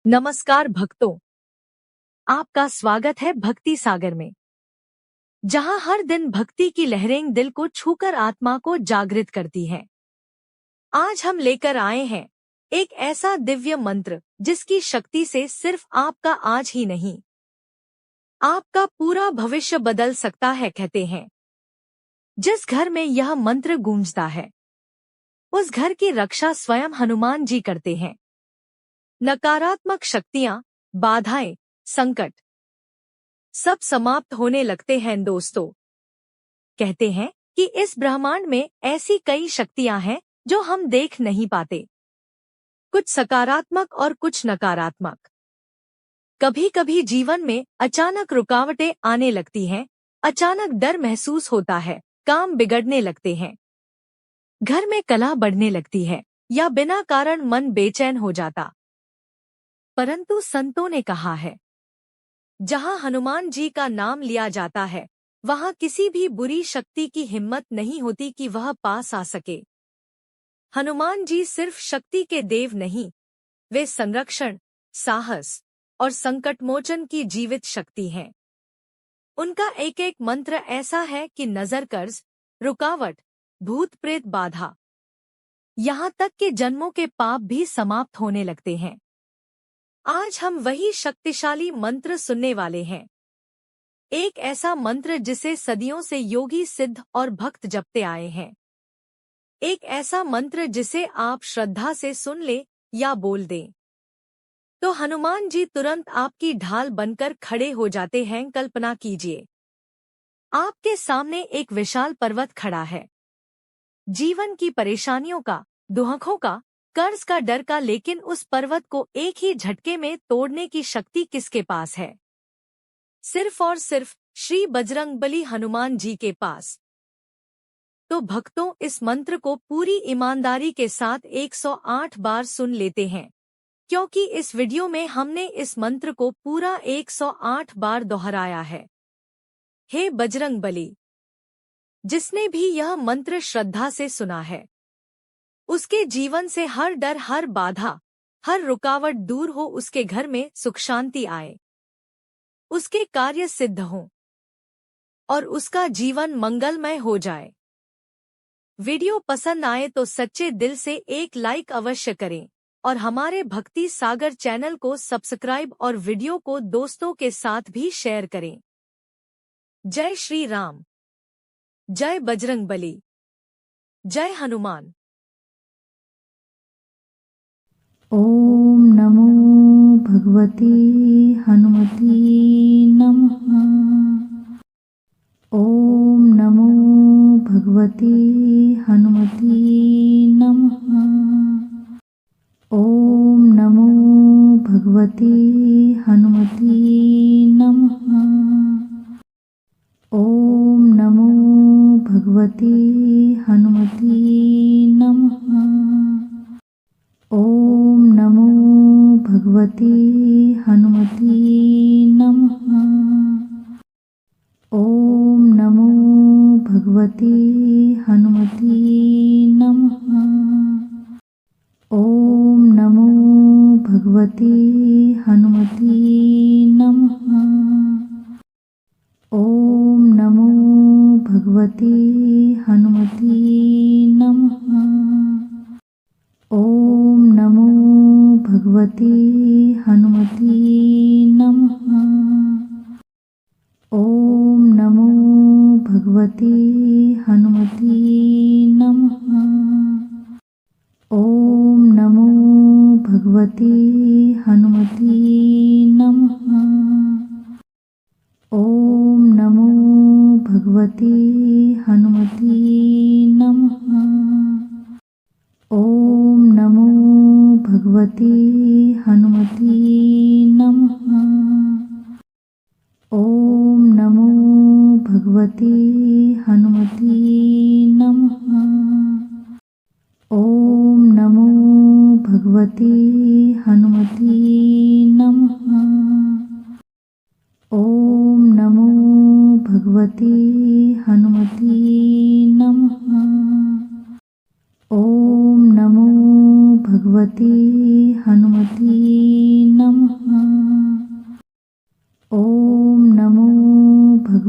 नमस्कार भक्तों, आपका स्वागत है भक्ति सागर में, जहां हर दिन भक्ति की लहरें दिल को छूकर आत्मा को जागृत करती हैं। आज हम लेकर आए हैं एक ऐसा दिव्य मंत्र जिसकी शक्ति से सिर्फ आपका आज ही नहीं, आपका पूरा भविष्य बदल सकता है। कहते हैं, जिस घर में यह मंत्र गूंजता है, उस घर की रक्षा स्वयं हनुमान जी करते हैं। नकारात्मक शक्तियां, बाधाएं, संकट सब समाप्त होने लगते हैं। दोस्तों, कहते हैं कि इस ब्रह्मांड में ऐसी कई शक्तियां हैं जो हम देख नहीं पाते, कुछ सकारात्मक और कुछ नकारात्मक। कभी कभी जीवन में अचानक रुकावटें आने लगती हैं, अचानक डर महसूस होता है, काम बिगड़ने लगते हैं, घर में कलह बढ़ने लगती है या बिना कारण मन बेचैन हो जाता। परंतु संतों ने कहा है, जहां हनुमान जी का नाम लिया जाता है, वहां किसी भी बुरी शक्ति की हिम्मत नहीं होती कि वह पास आ सके। हनुमान जी सिर्फ शक्ति के देव नहीं, वे संरक्षण, साहस और संकटमोचन की जीवित शक्ति हैं। उनका एक एक मंत्र ऐसा है कि नजर, कर्ज, रुकावट, भूत प्रेत बाधा, यहाँ तक कि जन्मों के पाप भी समाप्त होने लगते हैं। आज हम वही शक्तिशाली मंत्र सुनने वाले हैं। एक ऐसा मंत्र जिसे सदियों से योगी, सिद्ध और भक्त जपते आए हैं। एक ऐसा मंत्र जिसे आप श्रद्धा से सुन ले या बोल दें तो हनुमान जी तुरंत आपकी ढाल बनकर खड़े हो जाते हैं। कल्पना कीजिए, आपके सामने एक विशाल पर्वत खड़ा है, जीवन की परेशानियों का, दुखों का, कर्ज का, डर का, लेकिन उस पर्वत को एक ही झटके में तोड़ने की शक्ति किसके पास है? सिर्फ और सिर्फ श्री बजरंगबली हनुमान जी के पास। तो भक्तों, इस मंत्र को पूरी ईमानदारी के साथ 108 बार सुन लेते हैं, क्योंकि इस वीडियो में हमने इस मंत्र को पूरा 108 बार दोहराया है। हे बजरंगबली, जिसने भी यह मंत्र श्रद्धा से सुना है, उसके जीवन से हर डर, हर बाधा, हर रुकावट दूर हो, उसके घर में सुख शांति आए, उसके कार्य सिद्ध हों और उसका जीवन मंगलमय हो जाए। वीडियो पसंद आए तो सच्चे दिल से एक लाइक अवश्य करें और हमारे भक्ति सागर चैनल को सब्सक्राइब और वीडियो को दोस्तों के साथ भी शेयर करें। जय श्री राम, जय बजरंगबली, जय हनुमान। ओम नमो भगवते हनुमते नमः। ओम नमो भगवते हनुमते नमः। ओम नमो भगवते हनुमते नमः। ओम नमो भगवते हनुमते नमः। ओम नमो भगवते हनुमते नमः। ओम नमो भगवते हनुमते नमः। ओम नमो भगवते हनुमते नमः। ओम नमो भगवते हनुमते नमः। ओम नमो भगवते हनुमते नमः। ओम नमो भगवते हनुमते नमः। ओम नमो भगवते हनुमते नमः। ओम नमो भगवते हनुमते नमः। ओम नमो भगवते हनुमते नमः। ओम नमो भगवते हनुमते नमः। ओम नमो भगवते हनुमते नमः। ओम नमो भगवते हनुमते नमः। ओम नमो भगवते हनुमते नमः।